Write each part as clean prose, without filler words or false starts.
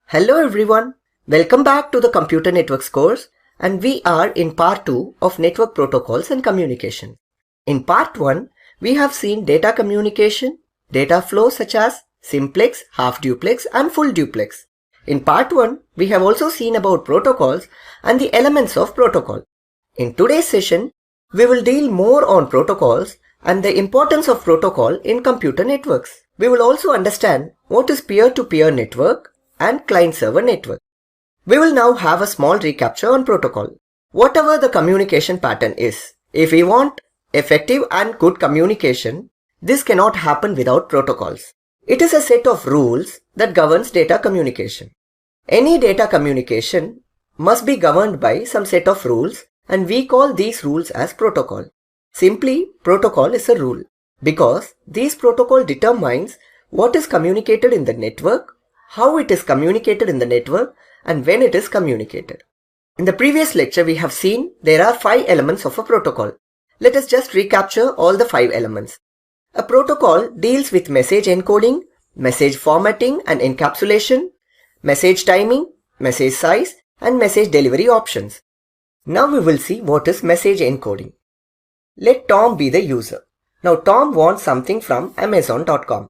Hello everyone, welcome back to the Computer Networks course, and we are in part 2 of Network Protocols and Communication. In part 1, we have seen data communication, data flow such as simplex, half duplex and full duplex. In part 1, we have also seen about protocols and the elements of protocol. In today's session, we will deal more on protocols and the importance of protocol in computer networks. We will also understand what is peer-to-peer network and client-server network. We will now have a small recapture on protocol. Whatever the communication pattern is, if we want effective and good communication, this cannot happen without protocols. It is a set of rules that governs data communication. Any data communication must be governed by some set of rules, and we call these rules as protocol. Simply, protocol is a rule because this protocol determines what is communicated in the network, how it is communicated in the network, and when it is communicated. In the previous lecture, we have seen there are 5 elements of a protocol. Let us just recapture all the 5 elements. A protocol deals with message encoding, message formatting and encapsulation, message timing, message size, and message delivery options. Now we will see what is message encoding. Let Tom be the user. Now Tom wants something from Amazon.com.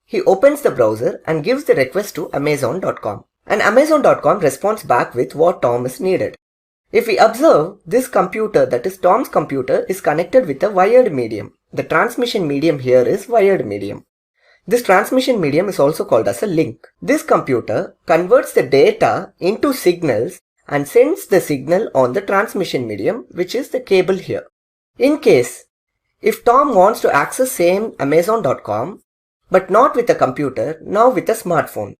He opens the browser and gives the request to Amazon.com. And Amazon.com responds back with what Tom is needed. If we observe, this computer, that is Tom's computer, is connected with a wired medium. The transmission medium here is wired medium. This transmission medium is also called as a link. This computer converts the data into signals and sends the signal on the transmission medium, which is the cable here. In case, if Tom wants to access same Amazon.com, but not with a computer, now with a smartphone.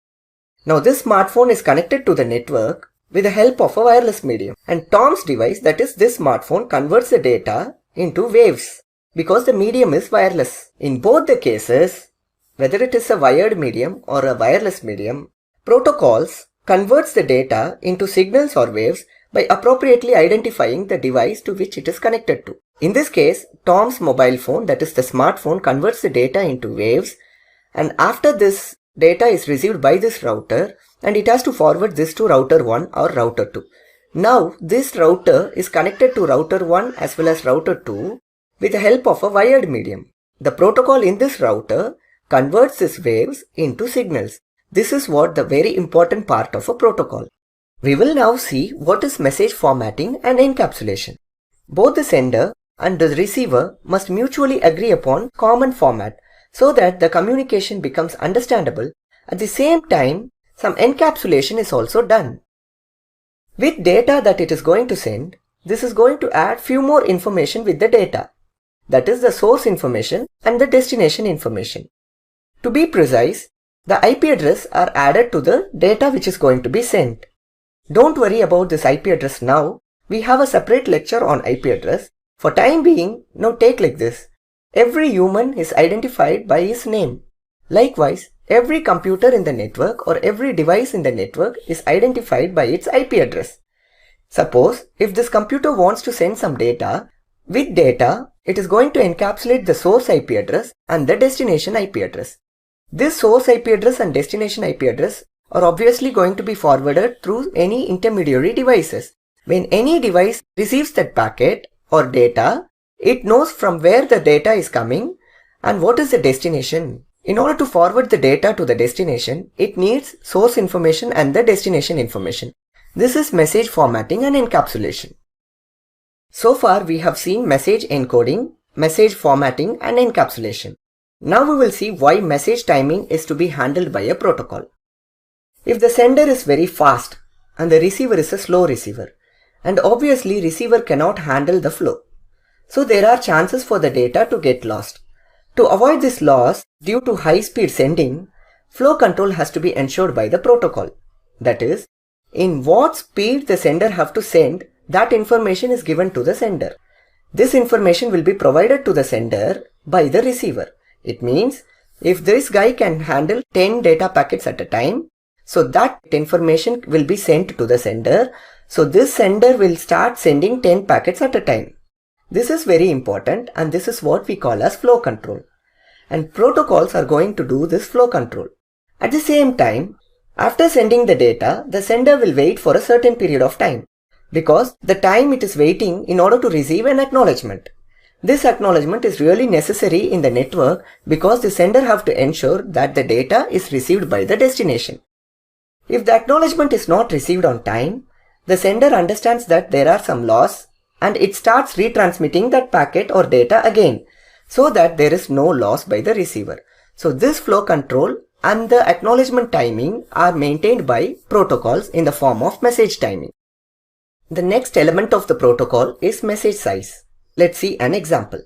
Now this smartphone is connected to the network with the help of a wireless medium. And Tom's device, that is this smartphone, converts the data into waves because the medium is wireless. In both the cases, whether it is a wired medium or a wireless medium, protocols converts the data into signals or waves by appropriately identifying the device to which it is connected to. In this case, Tom's mobile phone, that is the smartphone, converts the data into waves, and after this data is received by this router and it has to forward this to router 1 or router 2. Now this router is connected to router 1 as well as router 2 with the help of a wired medium. The protocol in this router converts these waves into signals. This is what the very important part of a protocol. We will now see what is message formatting and encapsulation. Both the sender and the receiver must mutually agree upon common format so that the communication becomes understandable. At the same time, some encapsulation is also done. With data that it is going to send, this is going to add few more information with the data. That is the source information and the destination information. To be precise, the IP address are added to the data which is going to be sent. Don't worry about this IP address now. We have a separate lecture on IP address. For time being, now take like this. Every human is identified by his name. Likewise, every computer in the network or every device in the network is identified by its IP address. Suppose if this computer wants to send some data, with data, it is going to encapsulate the source IP address and the destination IP address. This source IP address and destination IP address are obviously going to be forwarded through any intermediary devices. When any device receives that packet or data, it knows from where the data is coming and what is the destination. In order to forward the data to the destination, it needs source information and the destination information. This is message formatting and encapsulation. So far we have seen message encoding, message formatting and encapsulation. Now we will see why message timing is to be handled by a protocol. If the sender is very fast and the receiver is a slow receiver, and obviously receiver cannot handle the flow, so there are chances for the data to get lost. To avoid this loss due to high speed sending, flow control has to be ensured by the protocol. That is, in what speed the sender have to send, that information is given to the sender. This information will be provided to the sender by the receiver. It means if this guy can handle 10 data packets at a time, so that information will be sent to the sender. So this sender will start sending 10 packets at a time. This is very important and this is what we call as flow control. And protocols are going to do this flow control. At the same time, After sending the data, the sender will wait for a certain period of time, because the time it is waiting in order to receive an acknowledgement. This acknowledgement is really necessary in the network because the sender have to ensure that the data is received by the destination. If the acknowledgement is not received on time, the sender understands that there are some loss and it starts retransmitting that packet or data again, so that there is no loss by the receiver. So this flow control and the acknowledgement timing are maintained by protocols in the form of message timing. The next element of the protocol is message size. Let's see an example.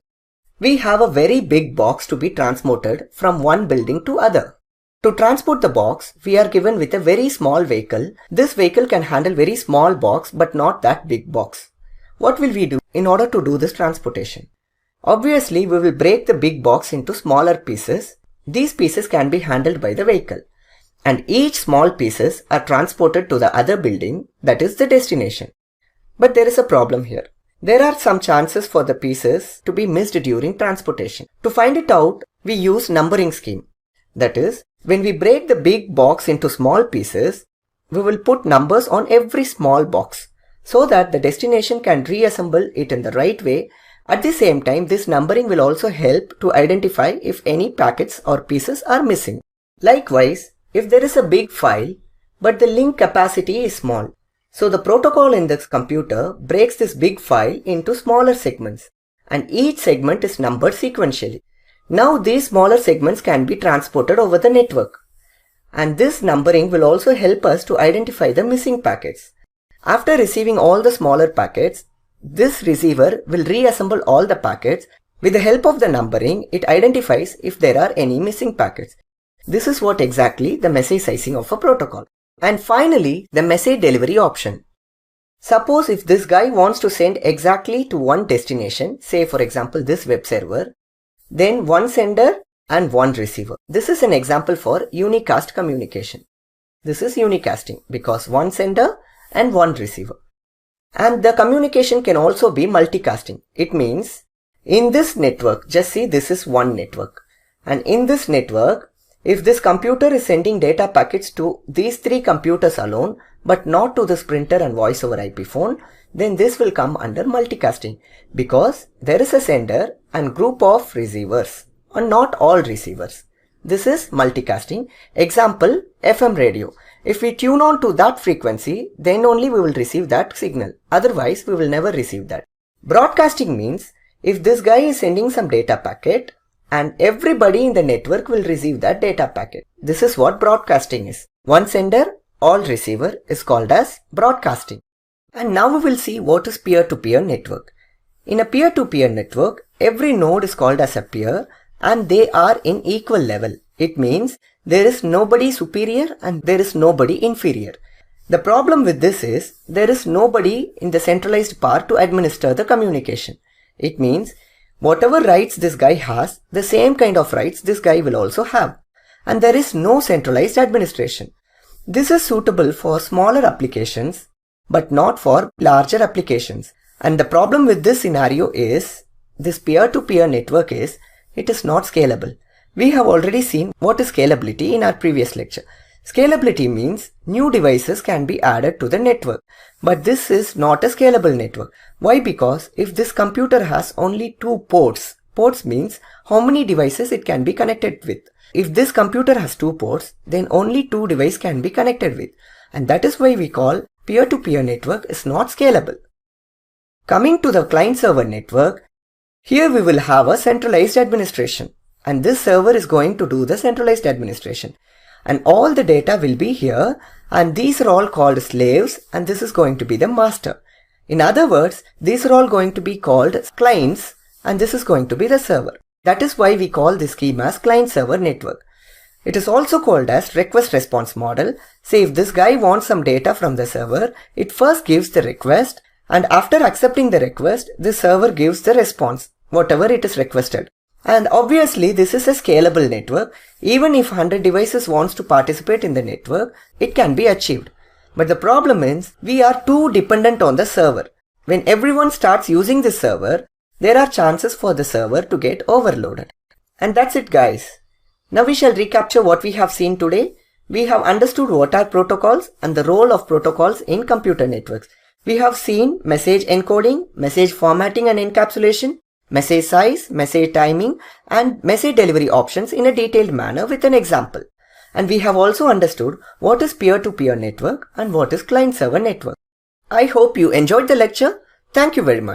We have a very big box to be transported from one building to other. To transport the box, we are given with a very small vehicle. This vehicle can handle very small box but not that big box. What will we do in order to do this transportation? Obviously, we will break the big box into smaller pieces. These pieces can be handled by the vehicle. And each small pieces are transported to the other building, that is the destination. But there is a problem here. There are some chances for the pieces to be missed during transportation. To find it out, we use numbering scheme. That is, when we break the big box into small pieces, we will put numbers on every small box so that the destination can reassemble it in the right way. At the same time, this numbering will also help to identify if any packets or pieces are missing. Likewise, if there is a big file, but the link capacity is small, so the protocol in this computer breaks this big file into smaller segments, and each segment is numbered sequentially. Now these smaller segments can be transported over the network. And this numbering will also help us to identify the missing packets. After receiving all the smaller packets, this receiver will reassemble all the packets. With the help of the numbering, it identifies if there are any missing packets. This is what exactly the message sizing of a protocol. And finally, the message delivery option. Suppose if this guy wants to send exactly to one destination, say for example this web server, then one sender and one receiver. This is an example for unicast communication. This is unicasting because one sender and one receiver. And the communication can also be multicasting. It means in this network, just see this is one network. And in this network, if this computer is sending data packets to these three computers alone, but not to this printer and voice over IP phone, then this will come under multicasting because there is a sender and group of receivers and not all receivers. This is multicasting. Example, FM radio. If we tune on to that frequency, then only we will receive that signal. Otherwise, we will never receive that. Broadcasting means if this guy is sending some data packet, and everybody in the network will receive that data packet. This is what broadcasting is. One sender, all receiver is called as broadcasting. And now we will see what is peer-to-peer network. In a peer-to-peer network, every node is called as a peer and they are in equal level. It means there is nobody superior and there is nobody inferior. The problem with this is there is nobody in the centralized part to administer the communication. It means whatever rights this guy has, the same kind of rights this guy will also have. And there is no centralized administration. This is suitable for smaller applications, but not for larger applications. And the problem with this scenario is, this peer-to-peer network is, it is not scalable. We have already seen what is scalability in our previous lecture. Scalability means new devices can be added to the network. But this is not a scalable network. Why? Because if this computer has only 2 ports, ports means how many devices it can be connected with. If this computer has 2 ports, then only 2 devices can be connected with. And that is why we call peer-to-peer network is not scalable. Coming to the client-server network, here we will have a centralized administration. And this server is going to do the centralized administration. And all the data will be here, and these are all called slaves, and this is going to be the master. In other words, these are all going to be called clients, and this is going to be the server. That is why we call this scheme as client-server network. It is also called as request-response model. Say if this guy wants some data from the server, it first gives the request, and after accepting the request, the server gives the response, whatever it is requested. And obviously this is a scalable network. Even if 100 devices wants to participate in the network, it can be achieved. But the problem is we are too dependent on the server. When everyone starts using this server, there are chances for the server to get overloaded. And that's it guys. Now we shall recapture what we have seen today. We have understood what are protocols and the role of protocols in computer networks. We have seen message encoding, message formatting and encapsulation, message size, message timing, and message delivery options in a detailed manner with an example. And we have also understood what is peer-to-peer network and what is client-server network. I hope you enjoyed the lecture. Thank you very much.